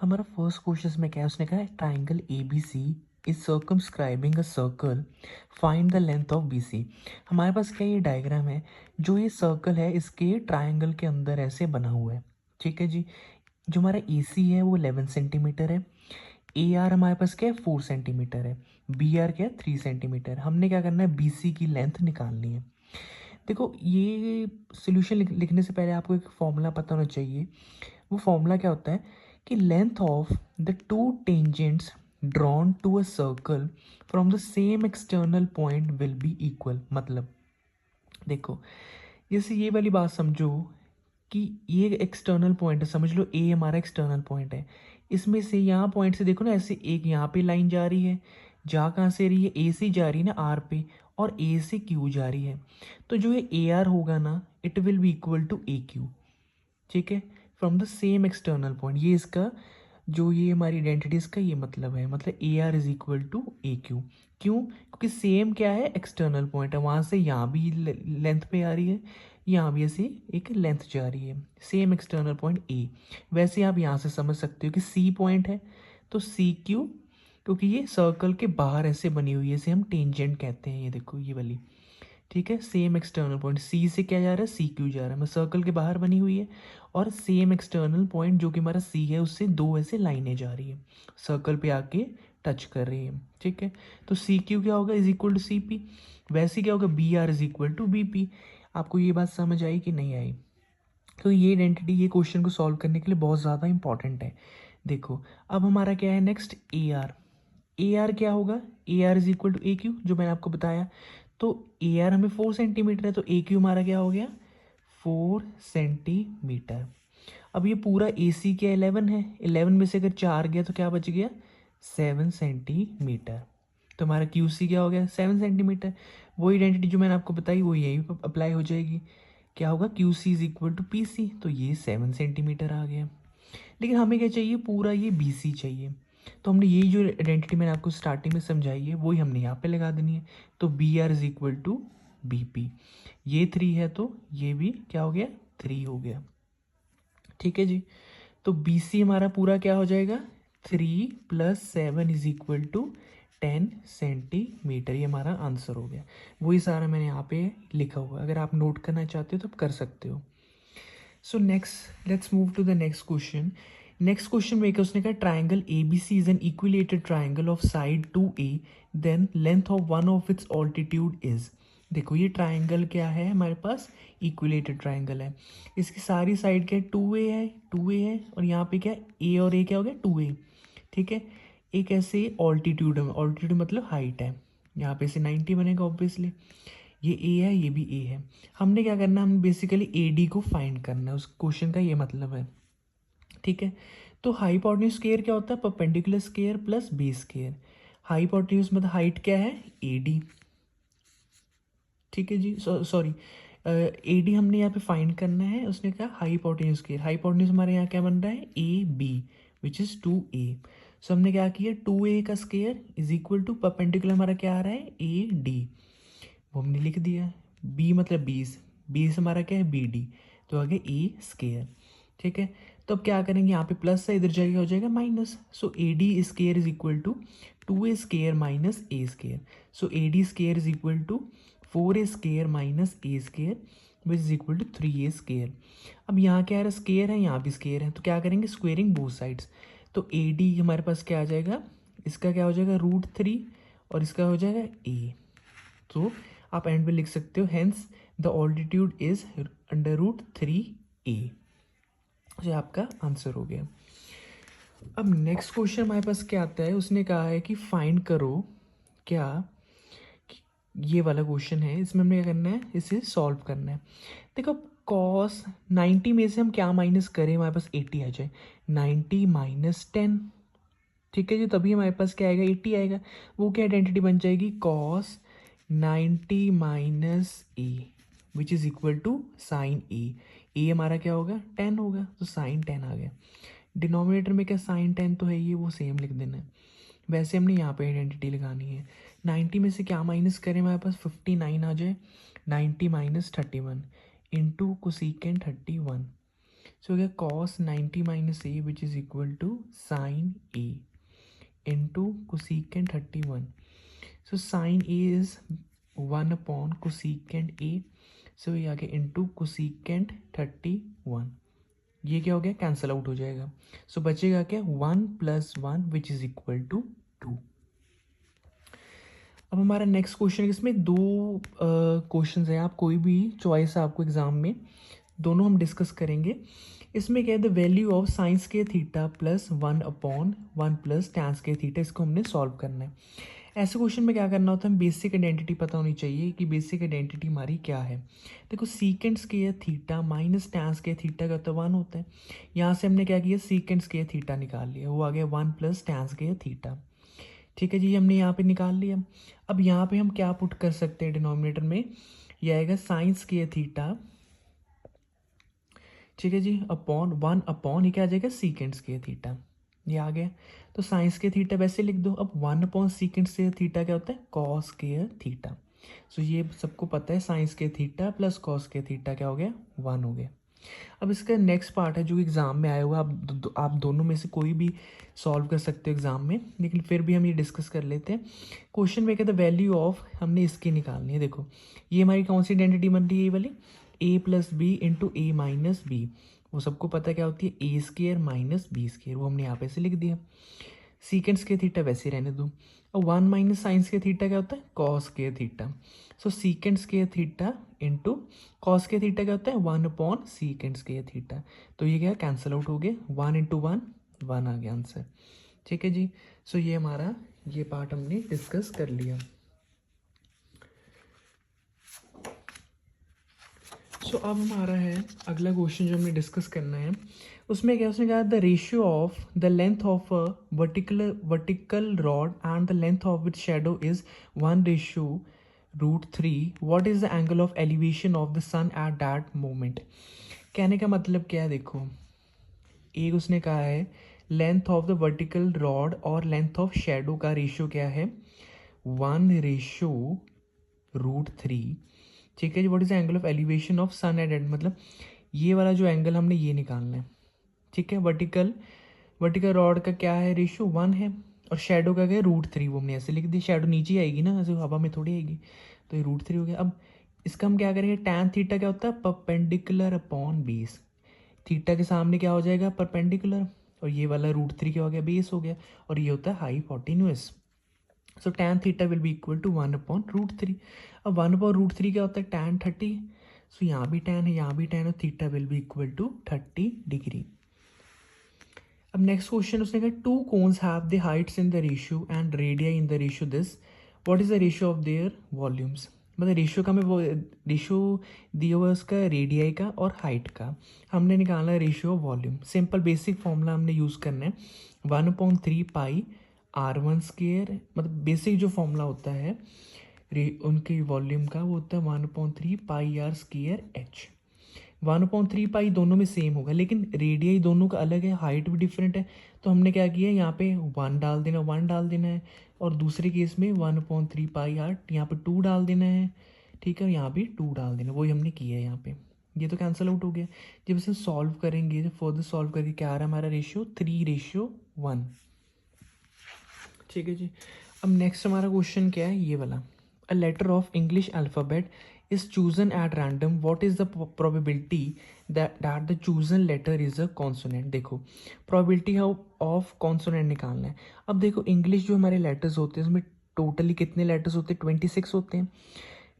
हमारा first question में क्या है, उसने कहा है triangle A B C is circumscribing a circle, find the length of B C. हमारे पास क्या ये डायग्राम है, जो ये सर्कल है इसके ट्राइंगल के अंदर ऐसे बना हुआ है। ठीक है जी। जो हमारा ए सी है वो 11 सेंटीमीटर है, ए आर हमारे पास क्या है 4 सेंटीमीटर है, बी आर क्या है 3 सेंटीमीटर। हमने क्या करना है, बी सी की लेंथ निकालनी है। देखो ये सोल्यूशन लिखने से पहले आपको एक फॉर्मूला पता होना चाहिए। वो फॉर्मूला क्या होता है कि length of the two tangents drawn to a circle from the same external point will be equal. मतलब देखो, जैसे ये वाली बात समझो कि ये एक्सटर्नल पॉइंट है, समझ लो ए हमारा एक्सटर्नल पॉइंट है। इसमें से यहाँ पॉइंट से देखो ना, ऐसे एक यहाँ पे लाइन जा रही है, जा कहाँ से रही है, ए से जा रही है ना आर पे, और ए से क्यू जा रही है। तो जो ये ए आर होगा ना, it will be equal to A Q. ठीक है, from the same external point. ये इसका जो ये हमारी आइडेंटिटीज का ये मतलब है, मतलब A R is equal to A Q. क्यों? क्योंकि सेम क्या है, एक्सटर्नल पॉइंट है, वहाँ से यहाँ भी लेंथ पे आ रही है, यहाँ भी ऐसे एक लेंथ जा रही है, सेम एक्सटर्नल पॉइंट ए। वैसे आप यहाँ से समझ सकते हो कि सी पॉइंट है तो सी क्यू, क्योंकि ये सर्कल के बाहर ऐसे बनी हुई है, इसे हम टेंजेंट कहते हैं। ये देखो ये वाली, ठीक है, सेम एक्सटर्नल पॉइंट सी से क्या जा रहा है, सी क्यू जा रहा है, मैं सर्कल के बाहर बनी हुई है। और सेम एक्सटर्नल पॉइंट जो कि हमारा सी है, उससे दो ऐसे लाइनें जा रही है, सर्कल पे आके टच कर रही है। ठीक है, तो सी क्यू क्या होगा, is equal to C P. वैसे क्या होगा, B R is equal to B P. आपको ये बात समझ आई कि नहीं आई? तो ये आइडेंटिटी, ये क्वेश्चन को सॉल्व करने के लिए बहुत ज़्यादा इंपॉर्टेंट है। देखो अब हमारा क्या है next, A R. A R क्या होगा, A R is equal to A Q, जो मैंने आपको बताया। तो ए आर हमें 4 सेंटीमीटर है, तो ए क्यू हमारा क्या हो गया, 4 सेंटीमीटर। अब ये पूरा ए सी क्या 11 है, 11 में से अगर 4 गया तो क्या बच गया, 7 सेंटीमीटर। तो हमारा क्यू सी क्या हो गया, 7 सेंटीमीटर। वही आइडेंटिटी जो मैंने आपको बताई वो यही अप्लाई हो जाएगी। क्या होगा, Q C is equal to P C, तो ये 7 सेंटीमीटर आ गया। लेकिन हमें क्या चाहिए, पूरा ये बी सी चाहिए। तो हमने यही जो आइडेंटिटी मैंने आपको स्टार्टिंग में समझाई है, वही हमने यहाँ पे लगा देनी है। तो B R is equal to B P. ये 3 है तो ये भी क्या हो गया, 3 हो गया। ठीक है जी। तो बी सी हमारा पूरा क्या हो जाएगा, 3 + 7 इज इक्वल टू 10 सेंटीमीटर। ये हमारा आंसर हो गया। वही सारा मैंने यहाँ पे लिखा हुआ है, अगर आप नोट करना चाहते हो तो आप कर सकते हो। So next let's move to the next question. Next question में उसने कहा triangle A B C is an equilateral triangle of side 2A, then length of one of its altitude is. देखो ये ट्राइंगल क्या है हमारे पास, इक्विलेटेड ट्राइंगल है। इसकी सारी साइड क्या है, 2A है, 2A है, और यहाँ पे क्या ए और ए क्या हो गया 2A। ठीक है, एक ऐसे ऑल्टीट्यूड है, ऑल्टीट्यूड मतलब हाइट है, यहाँ पे से 90 बनेगा ऑब्वियसली। ये ए है, ये भी ए है। हमने क्या करना है, हम बेसिकली ए डी को फाइंड करना है, उस क्वेश्चन का ये मतलब है। ठीक है, तो हाइपोटेन्यूज स्क्वायर क्या होता है, perpendicular square plus base square. Hypotenuse मतलब हाइट क्या है, ए डी। ठीक है जी, सॉरी, ए डी हमने यहाँ पे फाइंड करना है। उसने कहा हाइपोटेन्यूज स्क्वायर, हाइपोटेन्यूज हमारे यहाँ क्या बन रहा है, A B, which is 2A। सो हमने क्या किया, 2A का square is equal to perpendicular हमारा क्या आ रहा है, ए डी, वो हमने लिख दिया। बी मतलब 20, 20 हमारा क्या है, बी डी, तो आगे ए स्केयर। ठीक है, तो अब क्या करेंगे, यहाँ पे प्लस है, इधर जाएगा हो जाएगा minus. So A D square is equal to 2A square minus A square. So A D square is equal to 4A square minus A square, which is equal to 3A square. अब यहाँ क्या है, square है, यहाँ भी square है, तो क्या करेंगे, स्क्वेयरिंग बोथ साइड्स। तो ए डी हमारे पास क्या आ जाएगा, इसका क्या हो जाएगा, √3, और इसका हो जाएगा ए। तो आप एंड में लिख सकते हो, hence the altitude is √3A। ये आपका आंसर हो गया। अब नेक्स्ट क्वेश्चन हमारे पास क्या आता है, उसने कहा है कि फाइंड करो क्या, ये वाला क्वेश्चन है, इसमें हमने क्या करना है, इसे सॉल्व करना है। देखो कॉस 90 में से हम क्या माइनस करें, हमारे पास 80 आ जाए, 90 माइनस 10। ठीक है जी, तभी हमारे पास क्या आएगा, 80 आएगा। वो क्या आइडेंटिटी बन जाएगी, cos 90 minus A, which is equal to sine A. A हमारा क्या होगा, 10 होगा, तो साइन 10 आ गया। डिनोमिनेटर में क्या साइन 10 तो है, ये वो सेम लिख देना है। वैसे हमने यहाँ पे आइडेंटिटी लगानी है। 90 में से क्या माइनस करें, हमारे पास 59 आ जाए, 90 माइनस 31 इंटू कोसेकेंट 31। सो हो गया cos 90 minus A which is equal to sine A into cosecant 31. So sine A is 1 upon cosecant A. So ये आ गया इंटू कोसिकेंट 31. ये क्या हो गया, कैंसिल आउट हो जाएगा. सो बचेगा क्या, 1 + 1 विच इज़ इक्वल टू 2. अब हमारा नेक्स्ट क्वेश्चन, इसमें दो क्वेश्चंस हैं. आप कोई भी चॉइस है आपको एग्जाम में, दोनों हम डिस्कस करेंगे. इसमें क्या है, द वैल्यू ऑफ साइंस के थीटा प्लस 1 अपॉन 1 प्लस टैंस के थीटा, इसको हमने सॉल्व करना है. ऐसे क्वेश्चन में क्या करना होता है, हम बेसिक आइडेंटिटी पता होनी चाहिए कि बेसिक आइडेंटिटी हमारी क्या है. देखो सीकेंड्स के थीटा माइनस टैंस के थीटा का तो 1 होता है. यहाँ से हमने क्या किया, सीकेंड्स के थीटा निकाल लिया, वो आ गया 1 प्लस टैंस के थीटा. ठीक है जी, हमने यहाँ पे निकाल लिया. अब यहाँ पे हम क्या पुट कर सकते हैं डिनोमिनेटर में, यह आएगा साइंस के थीटा, ठीक है जी, अपॉन 1 अपॉन ये क्या आ जाएगा, सीकेंड्स के थीटा. ये आ गया. तो साइंस के थीटा वैसे लिख दो. अब 1 अपॉन सीकेंड्स के थीटा क्या होता है, कॉस के थीटा. सो ये सबको पता है, साइंस के थीटा प्लस कॉस के थीटा क्या हो गया, 1 हो गया. अब इसका नेक्स्ट पार्ट है जो एग्ज़ाम में आया हुआ, आप दोनों में से कोई भी सॉल्व कर सकते हो एग्ज़ाम में, लेकिन फिर भी हम ये डिस्कस कर लेते हैं. क्वेश्चन में क्या था, वैल्यू ऑफ हमने इसकी निकालनी है. देखो ये हमारी कौन सी आइडेंटिटी बन रही है, ये वाली ए प्लस बी इंटू ए माइनस बी. वो सबको पता क्या होती है, ए स्केयर माइनस बी स्केयर, वो हमने यहाँ पे से लिख दिया. सीकेंड्स के थीटा वैसे रहने दो. और 1 माइनस साइंस के थीटा क्या होता है, कॉस के थीटा. सो सीकेंड्स के थीटा इंटू कॉस के थीटा क्या होता है, 1 अपॉन सीकेंड्स के थीटा. तो ये क्या कैंसिल आउट हो गया, 1 इंटू 1 1 आ गया आंसर. ठीक है जी. सो ये हमारा ये पार्ट हमने डिस्कस कर लिया. सो अब हमारा है अगला क्वेश्चन जो हमने डिस्कस करना है. उसमें क्या, उसने कहा the ratio of the length of a vertical rod and the length of which shadow is 1:√3. What is the angle of elevation of the sun at that moment. कहने का मतलब क्या है, देखो एक उसने कहा है length of the vertical rod और लेंथ ऑफ शेडो का रेशियो क्या है, 1:√3. ठीक है जी. What is the angle of elevation of sun at that, मतलब ये वाला जो एंगल हमने ये निकालना है. ठीक है. वर्टिकल रॉड का क्या है, रेशियो 1 है, और शेडो का क्या है, √3. वो हमने ऐसे लिख दिया, शेडो नीचे आएगी ना, ऐसे हवा में थोड़ी आएगी, तो ये √3 हो गया. अब इसका हम क्या करेंगे, टैन थीटा क्या होता है, परपेंडिकुलर अपॉन बेस. थीटा के सामने क्या हो जाएगा, परपेंडिकुलर, और ये वाला √3 क्या हो गया, बेस हो गया, और ये होता है hypotenuse. So tan theta will be equal to 1/√3. अब 1/√3 क्या होता है, टैन 30. सो यहाँ भी टैन है, यहाँ भी टैन है, theta will be equal to 30 degree. अब नेक्स्ट क्वेश्चन उसने कहा two cones have the heights in the ratio and radii in the ratio this. What is the ratio of their volumes. मतलब ratio का मैं वो ratio दिया हुआ उसका रेडियाई का और हाइट का. हमने निकाला है ratio of volume. Simple basic formula हमने यूज़ करना है, 1/3 पाई R1². मतलब बेसिक जो फॉर्मूला होता है उनके वॉल्यूम का, वो होता है 1/3 पाई R²H. 1/3 पाई दोनों में सेम होगा, लेकिन रेडियाई दोनों का अलग है, हाइट भी डिफरेंट है. तो हमने क्या किया, यहाँ पे 1 डाल देना, 1 डाल देना है, और दूसरे केस में 1/3 पाई R यहाँ पे 2 डाल देना है. ठीक है, यहाँ भी 2 डाल देना, वही हमने किया है यहाँ पे. ये तो कैंसिल आउट हो गया. जब इसे सॉल्व करेंगे, जब फर्दर सॉल्व करके क्या आ रहा है हमारा रेशियो, 3:1. ठीक है जी. अब नेक्स्ट हमारा क्वेश्चन क्या है, ये वाला. A letter of English alphabet is chosen at random. What is the probability that the chosen letter is a consonant. देखो probability of consonant निकालना है. अब देखो इंग्लिश जो हमारे लेटर्स होते हैं उसमें टोटली कितने लेटर्स होते हैं, 26 होते हैं.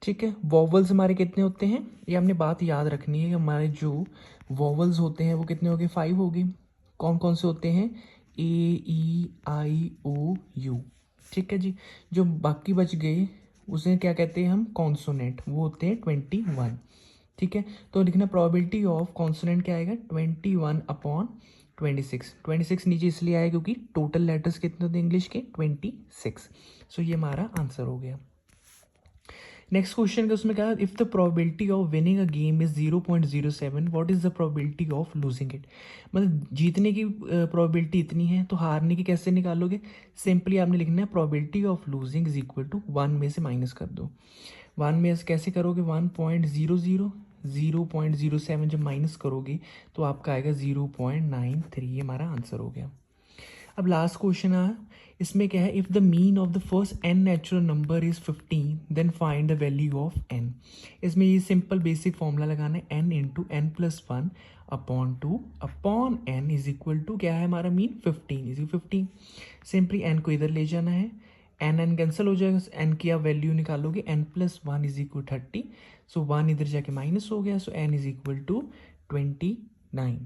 ठीक है. वॉवल्स हमारे कितने होते हैं, ये हमने बात याद रखनी है कि हमारे जो वॉवल्स होते हैं वो कितने हो गए, 5 हो गए. कौन कौन से होते हैं, A E I O U. ठीक है जी. जो बाकी बच गए उसे क्या कहते हैं हम, कॉन्सोनेंट, वो होते हैं 21. ठीक है. तो लिखना प्रोबेबिलिटी ऑफ कॉन्सोनेंट क्या आएगा, 21/26. 26 नीचे इसलिए आया क्योंकि टोटल लेटर्स कितने होते हैं इंग्लिश के, 26. सो ये हमारा आंसर हो गया. नेक्स्ट क्वेश्चन का उसमें कहा if the probability of winning a game is 0.07, what is the probability of losing it. मतलब जीतने की प्रोबेबिलिटी इतनी है, तो हारने की कैसे निकालोगे, सिंपली आपने लिखना है probability of losing is equal to 1 में से माइनस कर दो. 1 में से कैसे करोगे, 1.00 0.07 जब माइनस करोगे तो आपका आएगा 0.93, ये हमारा आंसर हो गया। अब लास्ट क्वेश्चन है, इसमें क्या है, if the mean of the first n natural number is 15 then find the value of n। इसमें ये सिंपल बेसिक फॉर्मूला लगाना है, n into n plus one upon two upon n is equal to क्या है हमारा mean 15 is 15। Simply n को इधर ले जाना है, n कैंसिल हो जाएगा, n की आप वैल्यू निकालोगे, n plus one is equal 30, so one इधर जाके माइनस हो गया, सो n इज इक्वल टू 29।